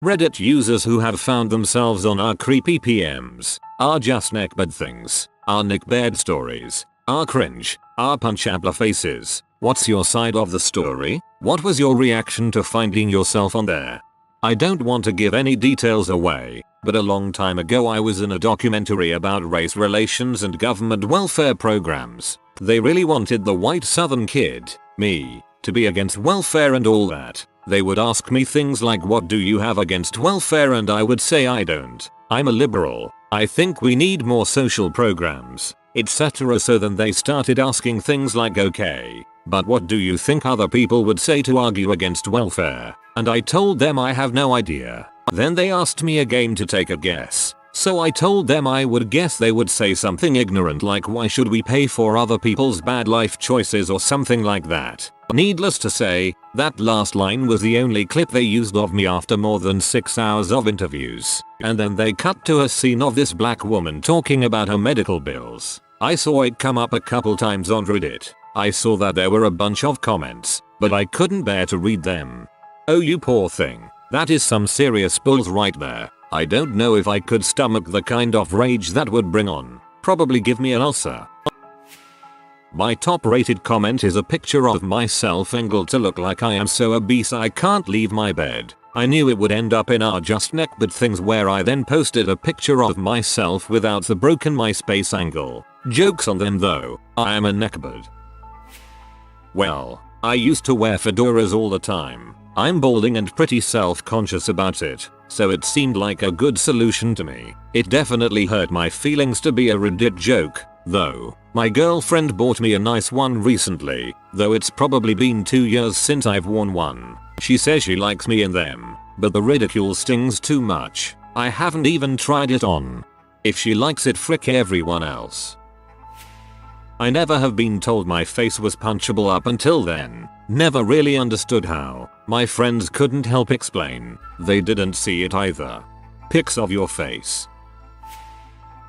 Reddit users who have found themselves on our Creepypms are just neckbed things, our neckbed stories, our cringe, our punchable faces. What's your side of the story? What was your reaction to finding yourself on there? I don't want to give any details away, but a long time ago I was in a documentary about race relations and government welfare programs. They really wanted the white southern kid, me, to be against welfare and all that. They would ask me things like, what do you have against welfare, and I would say I don't. I'm a liberal. I think we need more social programs, etc. So then they started asking things like, okay, but what do you think other people would say to argue against welfare? And I told them I have no idea. Then they asked me again to take a guess. So I told them I would guess they would say something ignorant like, why should we pay for other people's bad life choices or something like that. Needless to say, that last line was the only clip they used of me after more than 6 hours of interviews. And then they cut to a scene of this black woman talking about her medical bills. I saw it come up a couple times on Reddit. I saw that there were a bunch of comments, but I couldn't bear to read them. Oh, you poor thing. That is some serious bulls right there. I don't know if I could stomach the kind of rage that would bring on. Probably give me an ulcer. My top rated comment is a picture of myself angled to look like I am so obese I can't leave my bed. I knew it would end up in our just neckbed things, where I then posted a picture of myself without the broken MySpace angle. Jokes on them though, I am a neckbed. Well, I used to wear fedoras all the time. I'm balding and pretty self-conscious about it, so it seemed like a good solution to me. It definitely hurt my feelings to be a Reddit joke, though. My girlfriend bought me a nice one recently, though it's probably been 2 years since I've worn one. She says she likes me in them, but the ridicule stings too much. I haven't even tried it on. If she likes it, frick everyone else. I never have been told my face was punchable up until then. Never really understood how. My friends couldn't help explain. They didn't see it either. Pics of your face.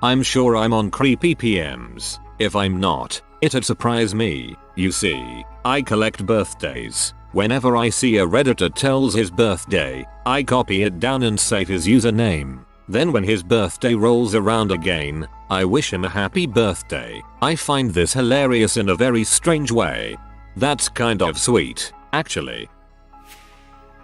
I'm sure I'm on Creepypms. If I'm not, it'd surprise me. You see, I collect birthdays. Whenever I see a Redditor tells his birthday, I copy it down and save his username. Then when his birthday rolls around again, I wish him a happy birthday. I find this hilarious in a very strange way. That's kind of sweet, actually.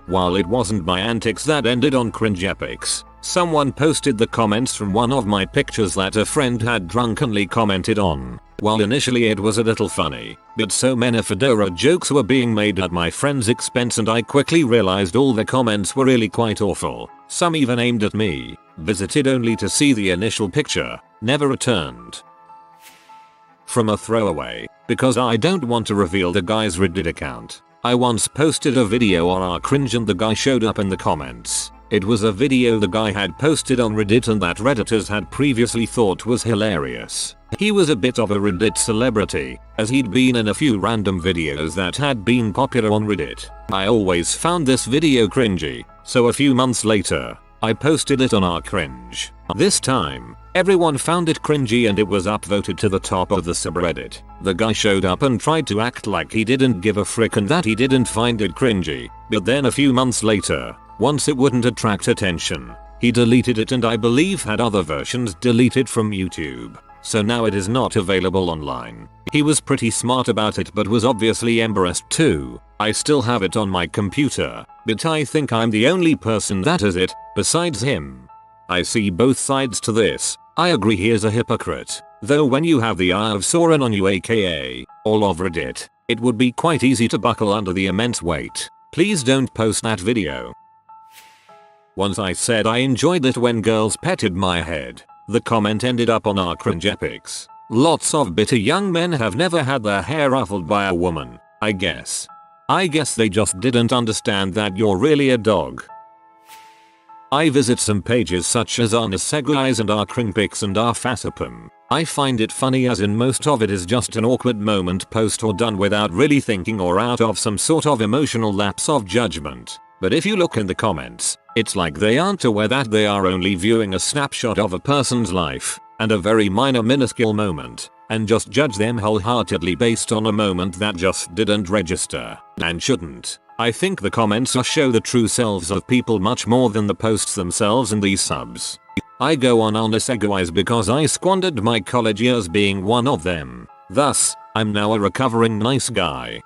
While it wasn't my antics that ended on Cringe Epics, someone posted the comments from one of my pictures that a friend had drunkenly commented on. While initially it was a little funny, but so many fedora jokes were being made at my friend's expense, and I quickly realized all the comments were really quite awful. Some even aimed at me. Visited only to see the initial picture. Never returned. From a throwaway, because I don't want to reveal the guy's Reddit account. I once posted a video on our Cringe and the guy showed up in the comments. It was a video the guy had posted on Reddit and that Redditors had previously thought was hilarious. He was a bit of a Reddit celebrity, as he'd been in a few random videos that had been popular on Reddit. I always found this video cringy, so a few months later, I posted it on our Cringe. This time, everyone found it cringy and it was upvoted to the top of the subreddit. The guy showed up and tried to act like he didn't give a frick and that he didn't find it cringy, but then a few months later, once it wouldn't attract attention, he deleted it and I believe had other versions deleted from YouTube. So now it is not available online. He was pretty smart about it but was obviously embarrassed too. I still have it on my computer, but I think I'm the only person that has it, besides him. I see both sides to this. I agree he is a hypocrite. Though when you have the Eye of Sauron on you, aka all of Reddit, it would be quite easy to buckle under the immense weight. Please don't post that video. Once I said I enjoyed it when girls petted my head. The comment ended up on our Cringe Epics. Lots of bitter young men have never had their hair ruffled by a woman, I guess. I guess they just didn't understand that you're really a dog. I visit some pages such as our Seguys and our Creepypms and our Creepypms. I find it funny as in most of it is just an awkward moment post or done without really thinking or out of some sort of emotional lapse of judgment. But if you look in the comments, it's like they aren't aware that they are only viewing a snapshot of a person's life, and a very minor minuscule moment. and just judge them wholeheartedly based on a moment that just didn't register and shouldn't. I think the comments show the true selves of people much more than the posts themselves in these subs. I go on unaseguize because I squandered my college years being one of them. Thus, I'm now a recovering nice guy.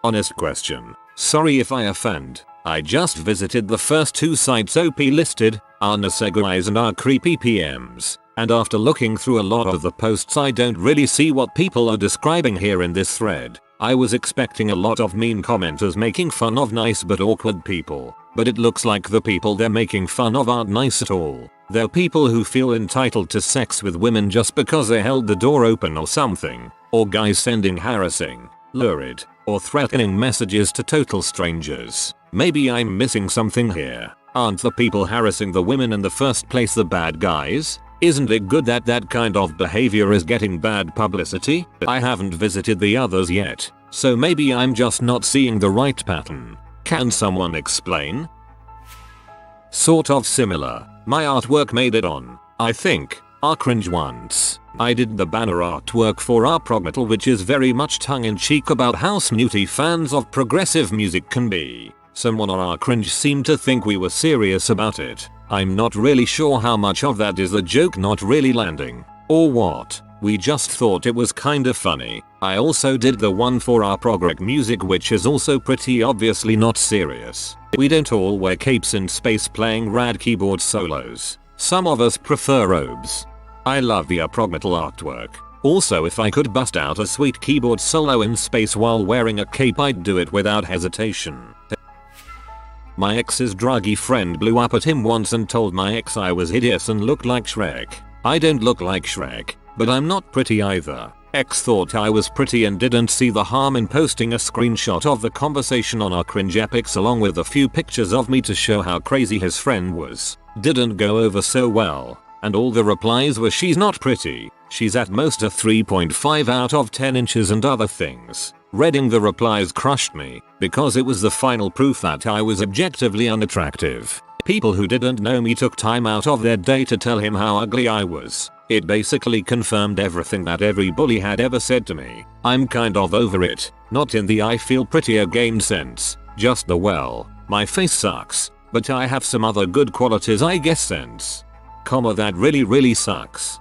Honest question. Sorry if I offend. I just visited the first two sites OP listed, Unaseguize and Creepypms, and after looking through a lot of the posts I don't really see what people are describing here in this thread. I was expecting a lot of mean commenters making fun of nice but awkward people, but it looks like the people they're making fun of aren't nice at all. They're people who feel entitled to sex with women just because they held the door open or something, or guys sending harassing, lurid, or threatening messages to total strangers. Maybe I'm missing something here. Aren't the people harassing the women in the first place the bad guys? Isn't it good that that kind of behavior is getting bad publicity? I haven't visited the others yet, so maybe I'm just not seeing the right pattern. Can someone explain? Sort of similar. My artwork made it on, I think, Cringe once. I did the banner artwork for our prog metal, which is very much tongue-in-cheek about how snooty fans of progressive music can be. Someone on Cringe seemed to think we were serious about it. I'm not really sure how much of that is a joke not really landing, or what. We just thought it was kinda funny. I also did the one for our prog rock music, which is also pretty obviously not serious. We don't all wear capes in space playing rad keyboard solos. Some of us prefer robes. I love the prog metal artwork. Also, if I could bust out a sweet keyboard solo in space while wearing a cape, I'd do it without hesitation. My ex's druggy friend blew up at him once and told my ex I was hideous and looked like Shrek. I don't look like Shrek, but I'm not pretty either. Ex thought I was pretty and didn't see the harm in posting a screenshot of the conversation on our Cringe epics along with a few pictures of me to show how crazy his friend was. Didn't go over so well, and all the replies were she's not pretty, she's at most a 3.5 out of 10 inches and other things. Reading the replies crushed me, because it was the final proof that I was objectively unattractive. People who didn't know me took time out of their day to tell him how ugly I was. It basically confirmed everything that every bully had ever said to me. I'm kind of over it, not in the I feel pretty again sense, just the well, my face sucks, but I have some other good qualities I guess sense. That really sucks.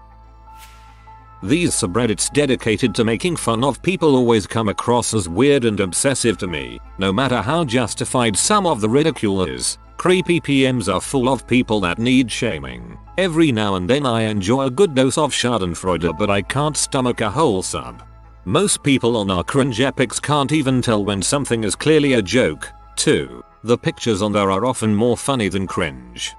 These subreddits dedicated to making fun of people always come across as weird and obsessive to me, no matter how justified some of the ridicule is. Creepypms are full of people that need shaming. Every now and then I enjoy a good dose of schadenfreude, but I can't stomach a whole sub. Most people on our Cringe epics can't even tell when something is clearly a joke, too. The pictures on there are often more funny than cringe.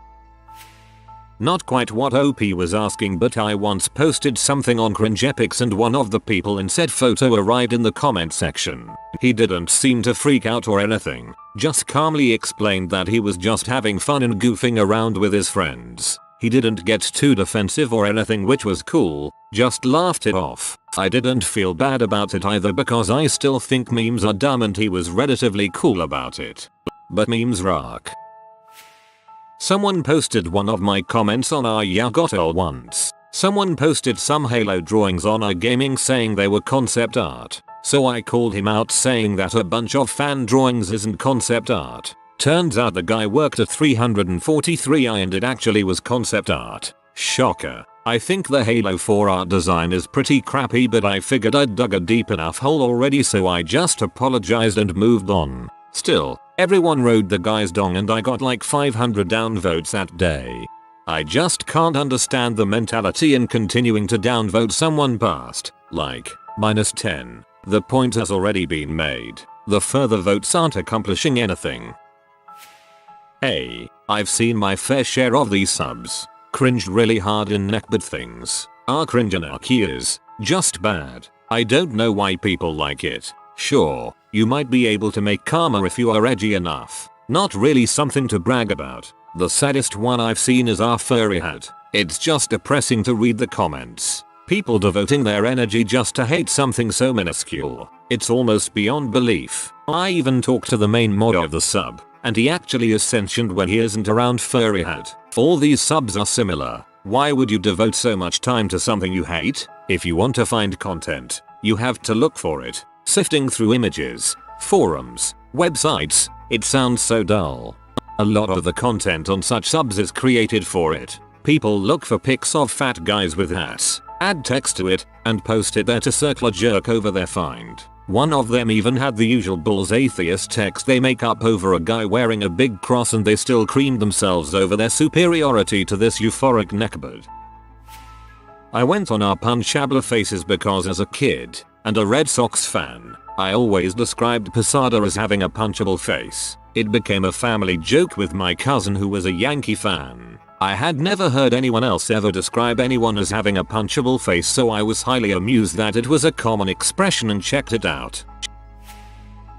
Not quite what OP was asking, but I once posted something on Cringe epics and one of the people in said photo arrived in the comment section. He didn't seem to freak out or anything, just calmly explained that he was just having fun and goofing around with his friends. He didn't get too defensive or anything, which was cool, just laughed it off. I didn't feel bad about it either because I still think memes are dumb and he was relatively cool about it. But memes rock. Someone posted one of my comments on our Yagoto once. Someone posted some Halo drawings on our gaming saying they were concept art. So I called him out saying that a bunch of fan drawings isn't concept art. Turns out the guy worked at 343i and it actually was concept art. Shocker. I think the Halo 4 art design is pretty crappy, but I figured I'd dug a deep enough hole already, so I just apologized and moved on. Still, everyone rode the guy's dong and I got like 500 downvotes that day. I just can't understand the mentality in continuing to downvote someone past, like, -10. The point has already been made. The further votes aren't accomplishing anything. Hey, I've seen my fair share of these subs. Cringed really hard in neckbed things. Our cringe anarchy is just bad. I don't know why people like it. Sure, you might be able to make karma if you are edgy enough. Not really something to brag about. The saddest one I've seen is our furry hat. It's just depressing to read the comments. People devoting their energy just to hate something so minuscule. It's almost beyond belief. I even talked to the main mod of the sub, and he actually is sentient when he isn't around furry hat. All these subs are similar. Why would you devote so much time to something you hate? If you want to find content, you have to look for it. Sifting through images, forums, websites, it sounds so dull. A lot of the content on such subs is created for it. People look for pics of fat guys with hats, add text to it, and post it there to circle a jerk over their find. One of them even had the usual bulls atheist text they make up over a guy wearing a big cross, and they still creamed themselves over their superiority to this euphoric neckbeard. I went on our Punchable Faces because as a kid, and a Red Sox fan, I always described Posada as having a punchable face. It became a family joke with my cousin who was a Yankee fan. I had never heard anyone else ever describe anyone as having a punchable face, so I was highly amused that it was a common expression and checked it out.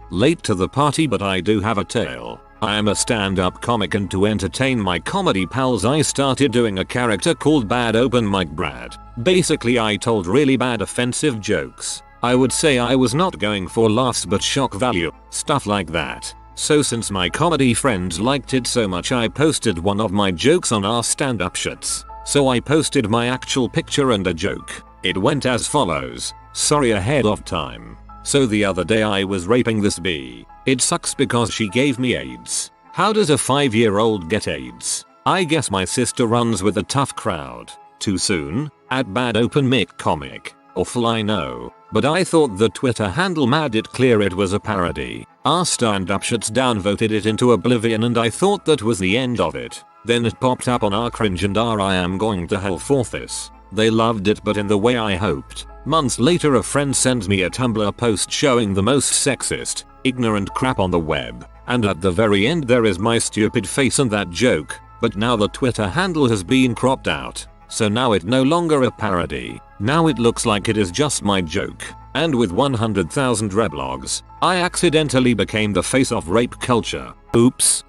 Late to the party, but I do have a tale. I am a stand-up comic, and to entertain my comedy pals I started doing a character called Bad Open Mic Brad. Basically I told really bad offensive jokes. I would say I was not going for laughs but shock value, stuff like that. So since my comedy friends liked it so much, I posted one of my jokes on our stand-up shits. So I posted my actual picture and a joke. It went as follows: sorry ahead of time. So the other day I was raping this bee. It sucks because she gave me AIDS. How does a 5-year-old get AIDS? I guess my sister runs with a tough crowd. Too soon? At Bad Open Mic Comic. Awful, I know. But I thought the Twitter handle made it clear it was a parody. Our stand-up shits downvoted it into oblivion, and I thought that was the end of it. Then it popped up on our Cringe and our I Am Going to Hell for this. They loved it, but in the way I hoped. Months later a friend sends me a Tumblr post showing the most sexist, ignorant crap on the web. And at the very end there is my stupid face and that joke. But now the Twitter handle has been cropped out. So now it no longer a parody. Now it looks like it is just my joke. And with 100,000 reblogs, I accidentally became the face of rape culture. Oops.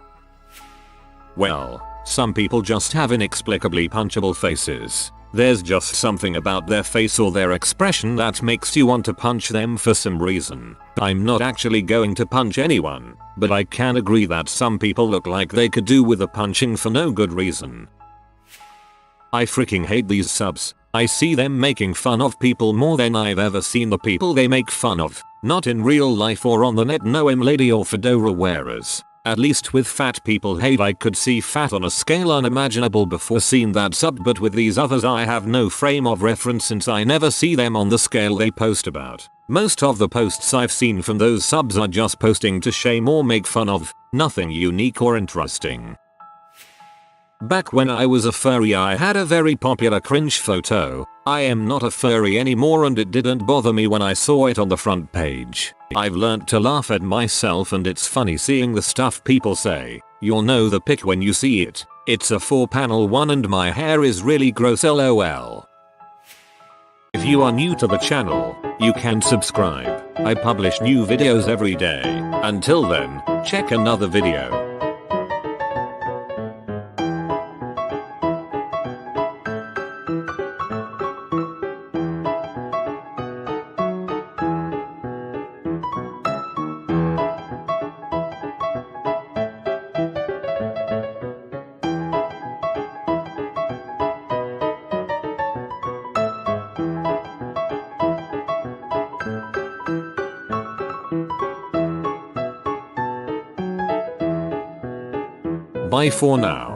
Well, some people just have inexplicably punchable faces. There's just something about their face or their expression that makes you want to punch them for some reason. I'm not actually going to punch anyone, but I can agree that some people look like they could do with a punching for no good reason. I freaking hate these subs. I see them making fun of people more than I've ever seen the people they make fun of. Not in real life or on the net, no lady or fedora wearers. At least with fat people hate I could see fat on a scale unimaginable before seeing that sub, but with these others I have no frame of reference since I never see them on the scale they post about. Most of the posts I've seen from those subs are just posting to shame or make fun of, nothing unique or interesting. Back when I was a furry I had a very popular cringe photo. I am not a furry anymore and it didn't bother me when I saw it on the front page. I've learned to laugh at myself and it's funny seeing the stuff people say. You'll know the pic when you see it. It's a 4-panel one and my hair is really gross, lol. If you are new to the channel, you can subscribe. I publish new videos every day. Until then, check another video. Bye for now.